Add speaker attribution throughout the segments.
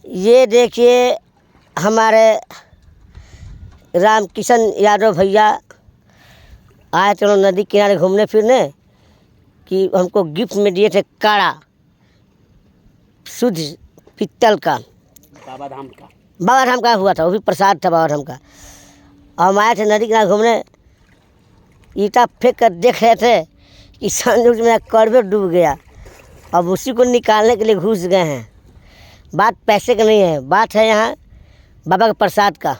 Speaker 1: ये देखिए हमारे राम किशन यादव भैया आए थे नदी किनारे घूमने फिरने कि हमको गिफ्ट में दिए थे काड़ा शुद्ध पित्तल का
Speaker 2: बाबा धाम का
Speaker 1: हुआ था, वो भी प्रसाद था बाबा धाम का। हम आए थे नदी किनारे घूमने, ईटा फेंक कर देख रहे थे कि समझ मेरा कड़वे डूब गया। अब उसी को निकालने के लिए घुस गए हैं। बात पैसे का नहीं है, बात है यहाँ बाबा के प्रसाद का।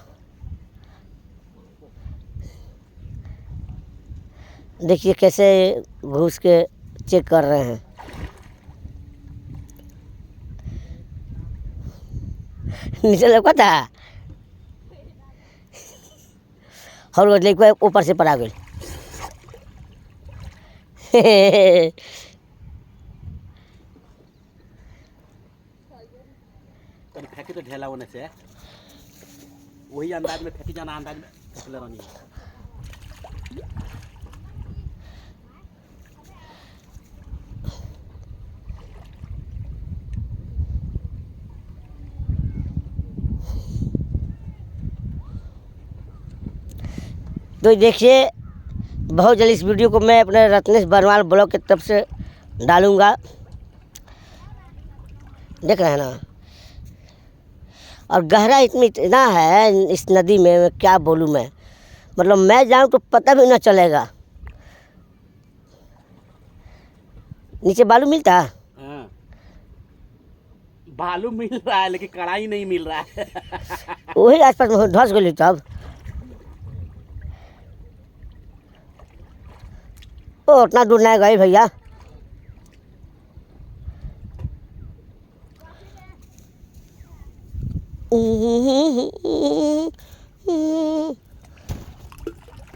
Speaker 1: देखिए कैसे घुस के चेक कर रहे हैं। नीचे लगा था और वो लेके ऊपर से पड़ा गई।
Speaker 2: फेंकी तो ढेला होने से वही अंदाज में फेंकी जाना, अंदाज में फेंकले रहनी है।
Speaker 1: तो देखिए बहुत जल्द इस वीडियो को मैं अपने रत्नेश बरवाल ब्लॉग की तरफ से डालूँगा, देख रहे हैं ना। और गहरा इतना है इस नदी में, क्या बोलूँ मैं, मतलब मैं जाऊँ तो पता भी ना चलेगा। नीचे बालू मिलता है?
Speaker 2: हाँ, बालू मिल रहा है लेकिन कड़ाई नहीं मिल रहा है।
Speaker 1: वही आसपास में धंस गई तब। ओ उतना दूर नहीं गई भैया।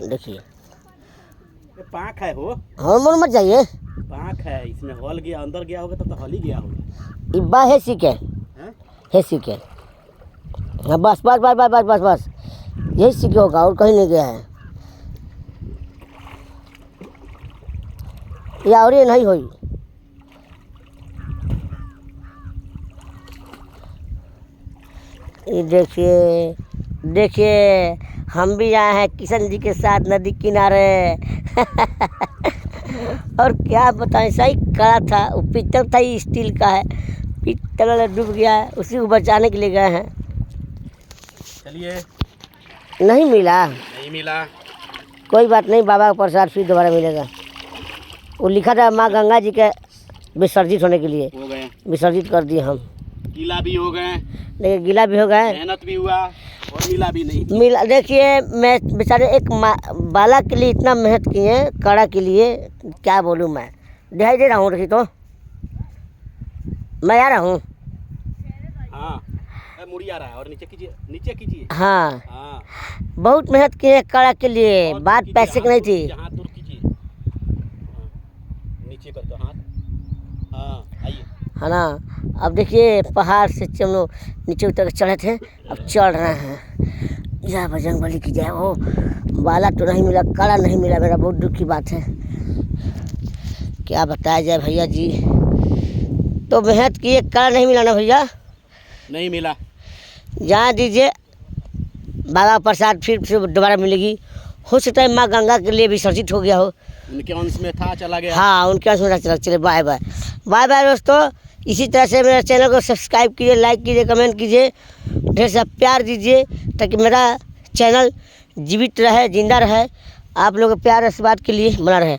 Speaker 1: देखिए
Speaker 2: पाँख है हो,
Speaker 1: हॉर्मोन मत जाइए।
Speaker 2: पाँख है, इसमें हॉल गया, अंदर गया होगा तब तो हॉल ही गया होगा।
Speaker 1: इब्बा है सीखे, है सीखे। हाँ बस बस बस बस बस बस बस यही सीखे होगा और कहीं नहीं गया है। या और ये नहीं हुई। ये देखिए देखिए हम भी आए हैं किशन जी के साथ नदी किनारे। और क्या बताएं, सही कड़ा था, वो पित्तल था, ही स्टील का है, पित्तल डूब गया है, उसी को बचाने के लिए गए हैं।
Speaker 2: चलिए
Speaker 1: नहीं मिला,
Speaker 2: नहीं मिला,
Speaker 1: कोई बात नहीं, बाबा का प्रसाद फिर दोबारा मिलेगा। वो लिखा था माँ गंगा जी के विसर्जित होने के लिए,
Speaker 2: हो गए
Speaker 1: विसर्जित कर दिए हम।
Speaker 2: गीला भी हो गए,
Speaker 1: लेकिन गीला भी हो गए,
Speaker 2: मेहनत भी हुआ और मिला भी नहीं।
Speaker 1: मिला। देखिए मैं बेचारे एक बाला के लिए इतना मेहनत किए, कड़ा के लिए, क्या बोलूँ मैं। दिखाई दे रहा हूँ, देखिए तो मैं आ रहा हूँ।
Speaker 2: हाँ मुड़ी आ रहा है, और नीचे कीजिए, नीचे कीजिए।
Speaker 1: हाँ
Speaker 2: हाँ
Speaker 1: बहुत मेहनत किए कड़ा के लिए, बात पैसे की नहीं थी।
Speaker 2: हाथ दूर कीजिए, हाँ, नीचे कर दो हाथ। हाँ आइए, है
Speaker 1: ना। अब देखिए पहाड़ से हम लोग नीचे उतर चढ़े थे, अब चढ़ रहे हैं। जय बजरंग बली की जय हो। बाला तो नहीं मिला, कड़ा नहीं मिला, मेरा बहुत दुख की बात है। क्या बताया जाए भैया जी, तो मेहनत किए, कड़ा नहीं मिला ना भैया,
Speaker 2: नहीं मिला।
Speaker 1: जाने दीजिए, बाबा प्रसाद फिर से दोबारा मिलेगी। हो सकता है माँ गंगा के लिए विसर्जित हो गया हो,
Speaker 2: उनके अंश में था, चला गया।
Speaker 1: हाँ उनके अंश में चला। चले बाय बाय, बाय बाय दोस्तों। इसी तरह से मेरे चैनल को सब्सक्राइब कीजिए, लाइक कीजिए, कमेंट कीजिए, ढेर सा प्यार दीजिए ताकि मेरा चैनल जीवित रहे, जिंदा रहे। आप लोगों के प्यार आशीर्वाद के लिए बना रहे।